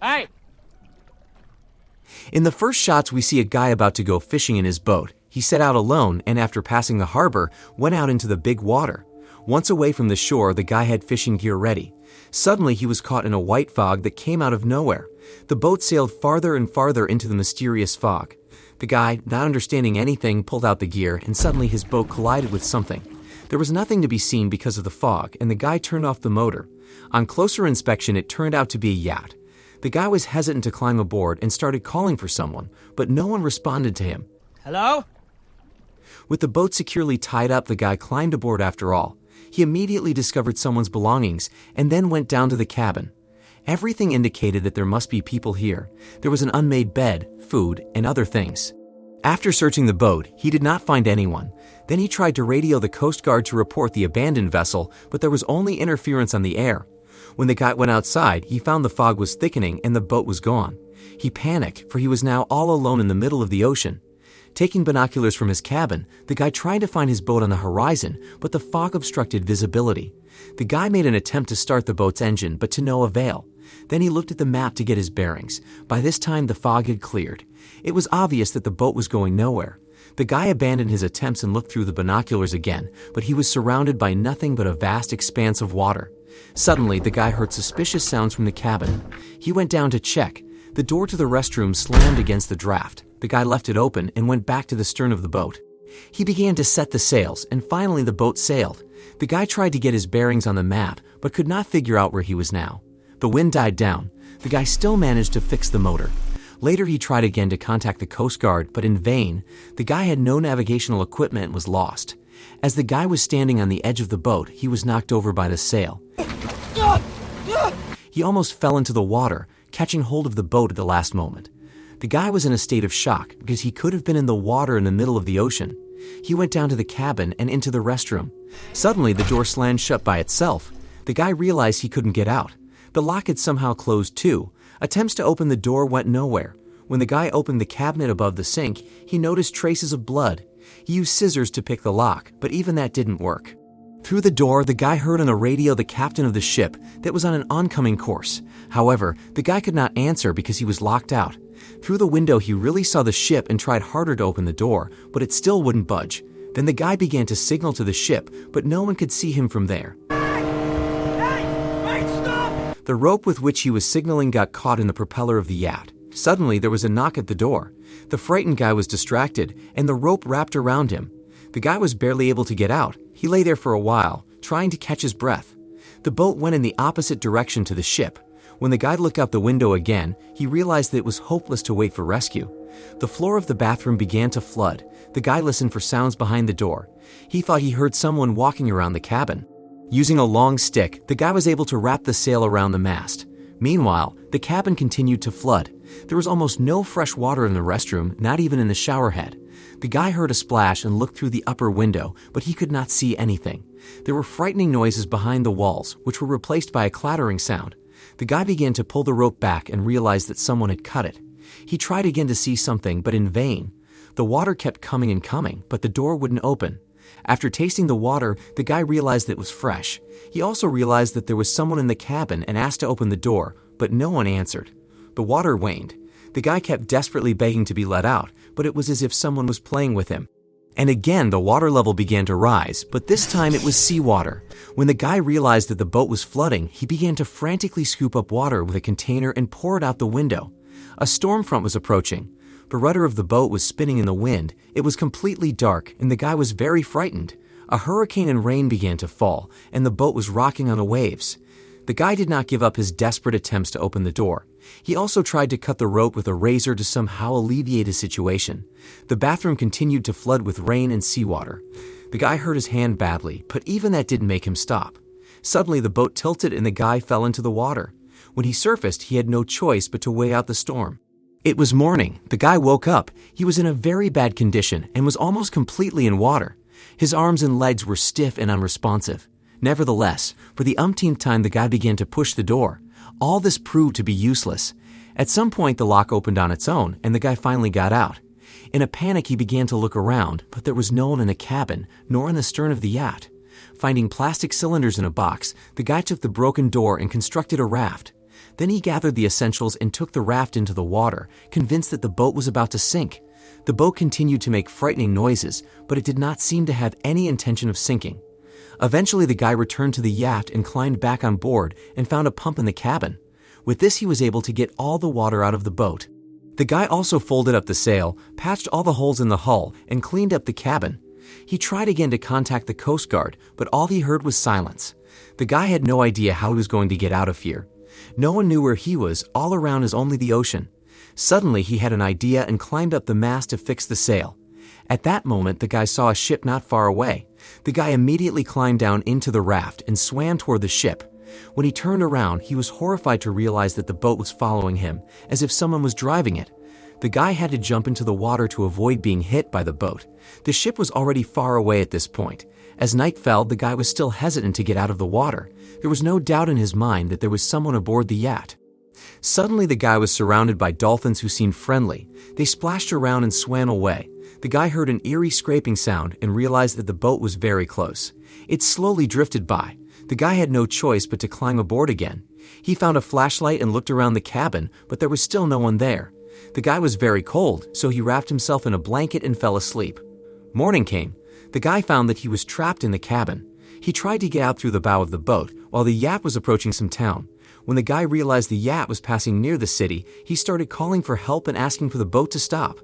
Hey! In the first shots, we see a guy about to go fishing in his boat. He set out alone and after passing the harbor, went out into the big water. Once away from the shore, the guy had fishing gear ready. Suddenly, he was caught in a white fog that came out of nowhere. The boat sailed farther and farther into the mysterious fog. The guy, not understanding anything, pulled out the gear, and suddenly his boat collided with something. There was nothing to be seen because of the fog, and the guy turned off the motor. On closer inspection, it turned out to be a yacht. The guy was hesitant to climb aboard and started calling for someone, but no one responded to him. Hello? With the boat securely tied up, the guy climbed aboard after all. He immediately discovered someone's belongings and then went down to the cabin. Everything indicated that there must be people here. There was an unmade bed, food, and other things. After searching the boat, he did not find anyone. Then he tried to radio the Coast Guard to report the abandoned vessel, but there was only interference on the air. When the guy went outside, he found the fog was thickening and the boat was gone. He panicked, for he was now all alone in the middle of the ocean. Taking binoculars from his cabin, the guy tried to find his boat on the horizon, but the fog obstructed visibility. The guy made an attempt to start the boat's engine, but to no avail. Then he looked at the map to get his bearings. By this time, the fog had cleared. It was obvious that the boat was going nowhere. The guy abandoned his attempts and looked through the binoculars again, but he was surrounded by nothing but a vast expanse of water. Suddenly, the guy heard suspicious sounds from the cabin. He went down to check. The door to the restroom slammed against the draft. The guy left it open and went back to the stern of the boat. He began to set the sails, and finally the boat sailed. The guy tried to get his bearings on the map, but could not figure out where he was now. The wind died down. The guy still managed to fix the motor. Later he tried again to contact the Coast Guard, but in vain. The guy had no navigational equipment and was lost. As the guy was standing on the edge of the boat, he was knocked over by the sail. He almost fell into the water, catching hold of the boat at the last moment. The guy was in a state of shock because he could have been in the water in the middle of the ocean. He went down to the cabin and into the restroom. Suddenly, the door slammed shut by itself. The guy realized he couldn't get out. The lock had somehow closed too. Attempts to open the door went nowhere. When the guy opened the cabinet above the sink, he noticed traces of blood. He used scissors to pick the lock, but even that didn't work. Through the door, the guy heard on the radio the captain of the ship that was on an oncoming course. However, the guy could not answer because he was locked out. Through the window, he really saw the ship and tried harder to open the door, but it still wouldn't budge. Then the guy began to signal to the ship, but no one could see him from there. Hey, stop! The rope with which he was signaling got caught in the propeller of the yacht. Suddenly, there was a knock at the door. The frightened guy was distracted, and the rope wrapped around him. The guy was barely able to get out. He lay there for a while, trying to catch his breath. The boat went in the opposite direction to the ship. When the guy looked out the window again, he realized that it was hopeless to wait for rescue. The floor of the bathroom began to flood. The guy listened for sounds behind the door. He thought he heard someone walking around the cabin. Using a long stick, the guy was able to wrap the sail around the mast. Meanwhile, the cabin continued to flood. There was almost no fresh water in the restroom, not even in the shower head. The guy heard a splash and looked through the upper window, but he could not see anything. There were frightening noises behind the walls, which were replaced by a clattering sound. The guy began to pull the rope back and realized that someone had cut it. He tried again to see something, but in vain. The water kept coming and coming, but the door wouldn't open. After tasting the water, the guy realized that it was fresh. He also realized that there was someone in the cabin and asked to open the door, but no one answered. The water waned. The guy kept desperately begging to be let out, but it was as if someone was playing with him. And again, the water level began to rise, but this time it was seawater. When the guy realized that the boat was flooding, he began to frantically scoop up water with a container and pour it out the window. A storm front was approaching. The rudder of the boat was spinning in the wind. It was completely dark, and the guy was very frightened. A hurricane and rain began to fall, and the boat was rocking on the waves. The guy did not give up his desperate attempts to open the door. He also tried to cut the rope with a razor to somehow alleviate his situation. The bathroom continued to flood with rain and seawater. The guy hurt his hand badly, but even that didn't make him stop. Suddenly, the boat tilted and the guy fell into the water. When he surfaced, he had no choice but to wait out the storm. It was morning. The guy woke up. He was in a very bad condition and was almost completely in water. His arms and legs were stiff and unresponsive. Nevertheless, for the umpteenth time, the guy began to push the door. All this proved to be useless. At some point, the lock opened on its own, and the guy finally got out. In a panic, he began to look around, but there was no one in the cabin, nor in the stern of the yacht. Finding plastic cylinders in a box, the guy took the broken door and constructed a raft. Then he gathered the essentials and took the raft into the water, convinced that the boat was about to sink. The boat continued to make frightening noises, but it did not seem to have any intention of sinking. Eventually, the guy returned to the yacht and climbed back on board and found a pump in the cabin. With this, he was able to get all the water out of the boat. The guy also folded up the sail, patched all the holes in the hull, and cleaned up the cabin. He tried again to contact the Coast Guard, but all he heard was silence. The guy had no idea how he was going to get out of here. No one knew where he was. All around is only the ocean. Suddenly, he had an idea and climbed up the mast to fix the sail. At that moment, the guy saw a ship not far away. The guy immediately climbed down into the raft and swam toward the ship. When he turned around, he was horrified to realize that the boat was following him, as if someone was driving it. The guy had to jump into the water to avoid being hit by the boat. The ship was already far away at this point. As night fell, the guy was still hesitant to get out of the water. There was no doubt in his mind that there was someone aboard the yacht. Suddenly, the guy was surrounded by dolphins who seemed friendly. They splashed around and swam away. The guy heard an eerie scraping sound and realized that the boat was very close. It slowly drifted by. The guy had no choice but to climb aboard again. He found a flashlight and looked around the cabin, but there was still no one there. The guy was very cold, so he wrapped himself in a blanket and fell asleep. Morning came. The guy found that he was trapped in the cabin. He tried to get out through the bow of the boat while the yacht was approaching some town. When the guy realized the yacht was passing near the city, he started calling for help and asking for the boat to stop.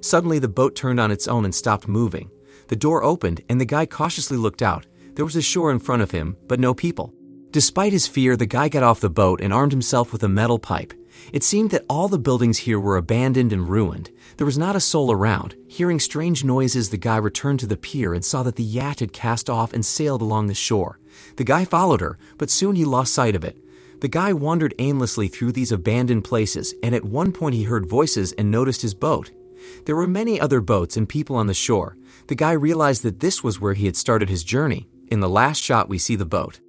Suddenly, the boat turned on its own and stopped moving. The door opened, and the guy cautiously looked out. There was a shore in front of him, but no people. Despite his fear, the guy got off the boat and armed himself with a metal pipe. It seemed that all the buildings here were abandoned and ruined. There was not a soul around. Hearing strange noises, the guy returned to the pier and saw that the yacht had cast off and sailed along the shore. The guy followed her, but soon he lost sight of it. The guy wandered aimlessly through these abandoned places, and at one point he heard voices and noticed his boat. There were many other boats and people on the shore. The guy realized that this was where he had started his journey. In the last shot, we see the boat.